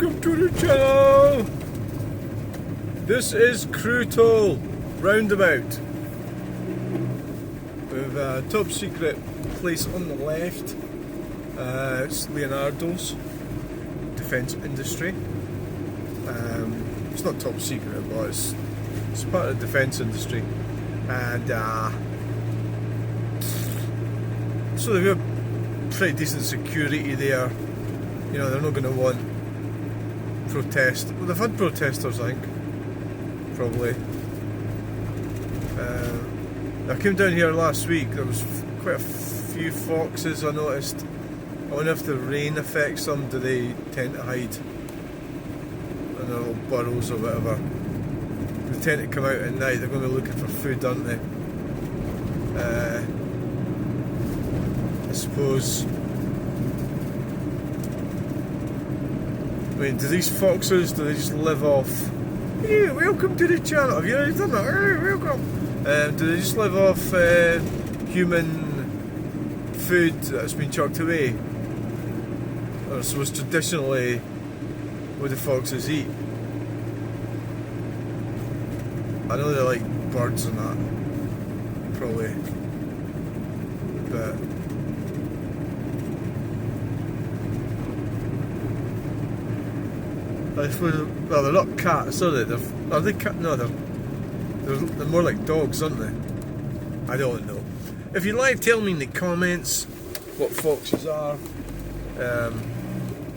welcome to the channel! This is Crewe roundabout. With a top secret place on the left. It's Leonardo's defence industry. It's not top secret, but it's part of the defence industry. And so they've got pretty decent security there. You know, they're not going to want protest. Well, they've had protesters, I think, probably. I came down here last week. There was quite a few foxes I noticed. I wonder if the rain affects them. Do they tend to hide in their little burrows or whatever? They tend to come out at night. They're going to be looking for food, aren't they? I suppose. I mean, do these foxes, do they just live off? Hey, welcome to the channel. Have you already done that? Hey, welcome. Do they just live off human food that's been chucked away? Or suppose traditionally, what do foxes eat? I know they like birds and that, probably, but. Well, they're not cats, are they? Are they cat? No, they're more like dogs, aren't they? I don't know. If you'd like, tell me in the comments what foxes are. Are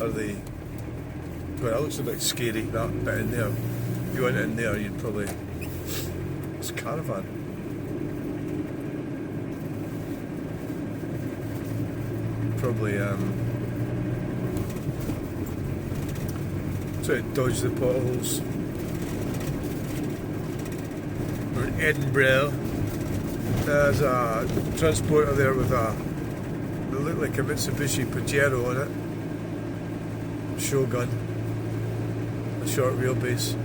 they? Well, it looks a bit scary, that bit in there. If you went in there, you'd probably. It's a caravan. Probably try to dodge the potholes. We're in Edinburgh. There's a transporter there with they look like a Mitsubishi Pajero on it. Shogun. A short wheelbase.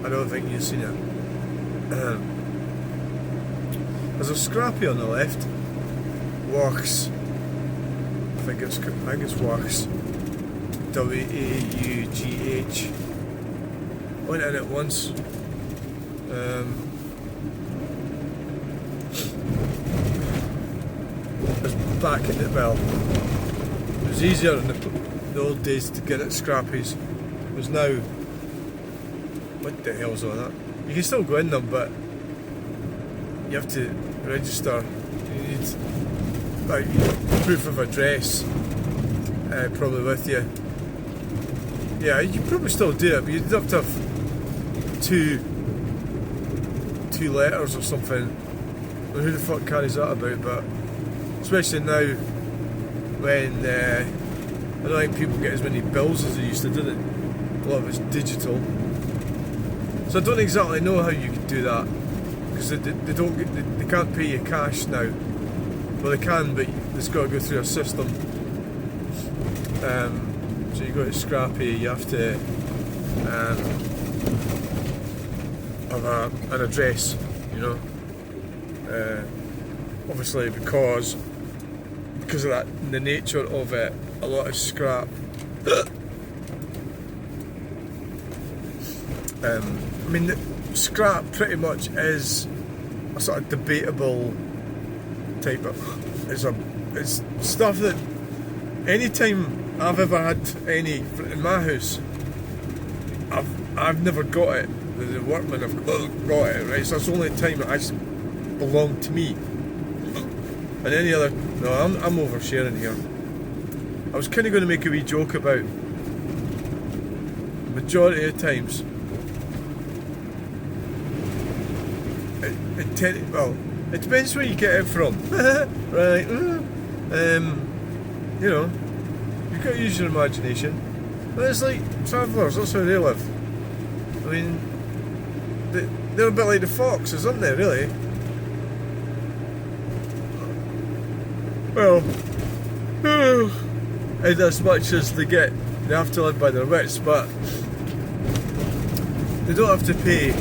I don't think you've seen it. There's a Scrappy on the left. Works. I think it's Works. W-A-U-G-H. Went in it once. It was back in the well. It was easier in the old days to get at Scrappies. It was now. What the hell's on that? You can still go in them, but you have to register. You need proof of address, probably with you. Yeah, you probably still do it, but you'd have to have two letters or something. I don't know who the fuck carries that about, but especially now when I don't think people get as many bills as they used to, do they? A lot of it's digital. So I don't exactly know how you could do that, because they can't pay you cash now. Well, they can, but it's got to go through a system. So you go to Scrappy, you have to have an address, you know. Obviously, because of that, the nature of it, a lot of scrap. I mean, the scrap pretty much is a sort of debatable type of. It's stuff that anytime I've ever had any in my house, I've never got it. The workmen have got it, right? So that's the only time it actually belonged to me. And any other, no, I'm oversharing here. I was kind of going to make a wee joke about the majority of times. It depends where you get it from, right? You know. You've got to use your imagination. But it's like travellers, that's how they live. I mean, they're a bit like the foxes, aren't they, really? Well, and as much as they have to live by their wits, but they don't have to pay.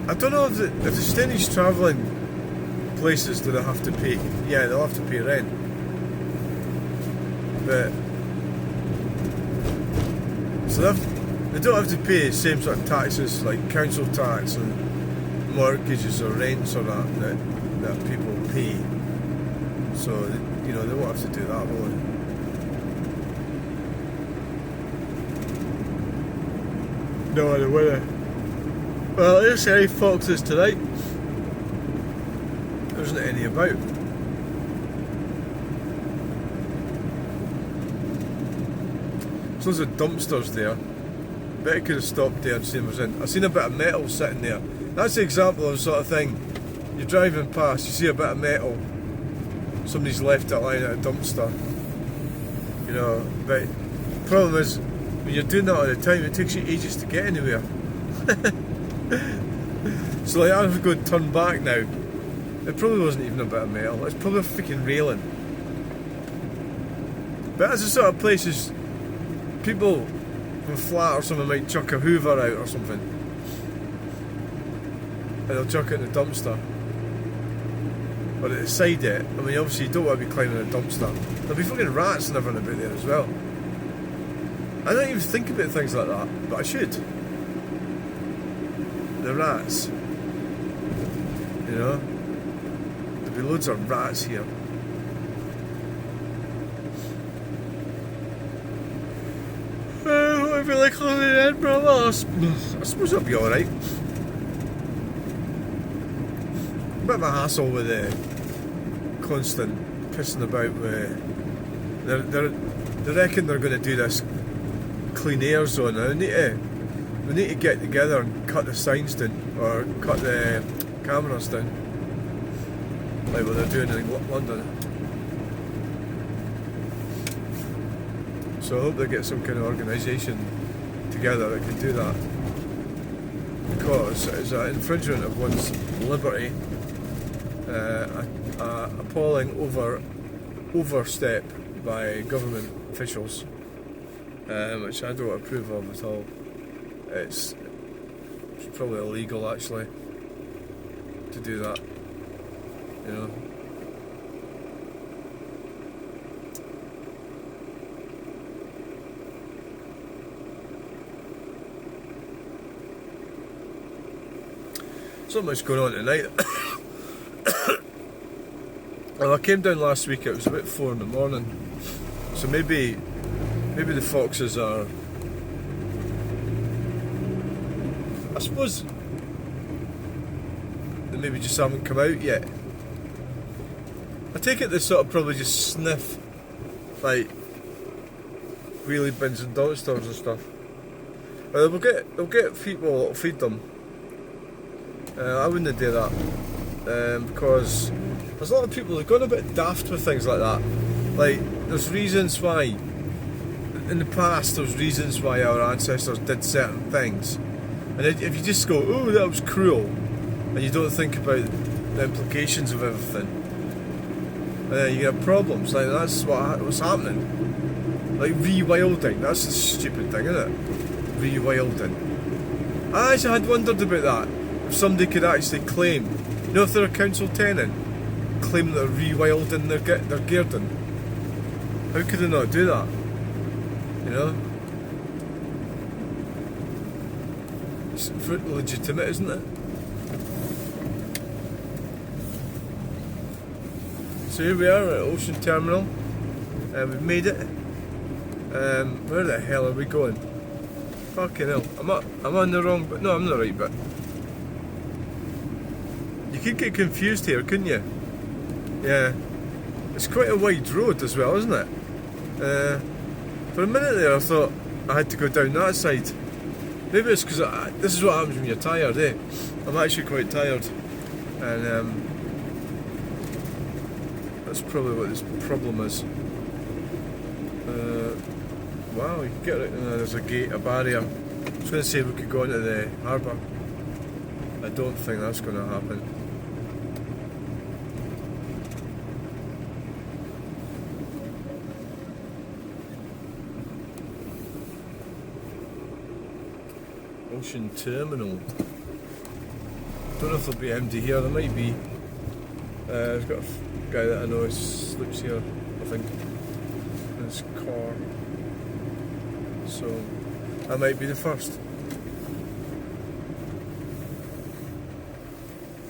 I don't know if the Stanish travelling places do they have to pay. Yeah, they'll have to pay rent. But so they don't have to pay the same sort of taxes like council tax and mortgages or rents or that people pay. So you know, they won't have to do that, will they? No, they won't. Well, here's any foxes tonight. There isn't any about. So there's a dumpsters there. Bet I could have stopped there and seen what's in. I seen a bit of metal sitting there. That's the example of the sort of thing. You're driving past, you see a bit of metal. Somebody's left it lying at a dumpster. You know, but the problem is, when you're doing that all the time, it takes you ages to get anywhere. So like, I'm going to turn back now. It probably wasn't even a bit of metal. It's probably a freaking railing. But that's the sort of places people from flat or something might chuck a hoover out or something, and they'll chuck it in the dumpster. But at the side of it, I mean, obviously you don't want to be climbing a dumpster. There'll be fucking rats and everything about there as well. I don't even think about things like that, but I should. The rats. You know? There'll be loads of rats here. I feel like living in Edinburgh. Well, I suppose I'll be alright. A bit of a hassle with the constant pissing about with. They reckon they're going to do this clean air zone. Now, we need to get together and cut the signs down, or cut the cameras down, like what they're doing in London. So I hope they get some kind of organisation together that can do that, because it's an infringement of one's liberty, appalling overstep by government officials, which I don't approve of at all. It's probably illegal actually to do that, you know. So much going on tonight. Well, I came down last week, it was about 4 in the morning, so maybe the foxes are, I suppose they maybe just haven't come out yet. I take it they sort of probably just sniff like wheelie bins and dumpsters and stuff. Well, they'll get people that'll feed them. I wouldn't do that, because there's a lot of people that have gone a bit daft with things like that. Like, there's reasons why, in the past, there's reasons why our ancestors did certain things. And if you just go, oh, that was cruel, and you don't think about the implications of everything, you get problems. Like, that's what's happening. Like, rewilding, that's the stupid thing, isn't it? Rewilding. I actually had wondered about that. If somebody could actually claim, you know, if they're a council tenant, claim they're rewilding their garden. How could they not do that? You know? It's legitimate, isn't it? So here we are at Ocean Terminal. We've made it. Where the hell are we going? Fucking hell. I'm on the wrong bit. No, I'm on the right bit. You could get confused here, couldn't you? Yeah. It's quite a wide road as well, isn't it? For a minute there I thought I had to go down that side. Maybe it's because this is what happens when you're tired, eh? I'm actually quite tired. And that's probably what this problem is. Wow, you can get it. There's a gate, a barrier. I was going to say we could go into the harbour. I don't think that's going to happen. Ocean Terminal. Don't know if there'll be empty here. There might be. I've got a guy that I know sleeps here, I think. is corn. So I might be the first.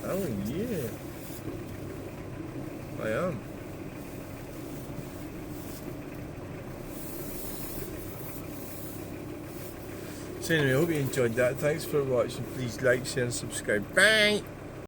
Oh yeah, I am. So anyway, I hope you enjoyed that. Thanks for watching. Please like, share and subscribe. Bye!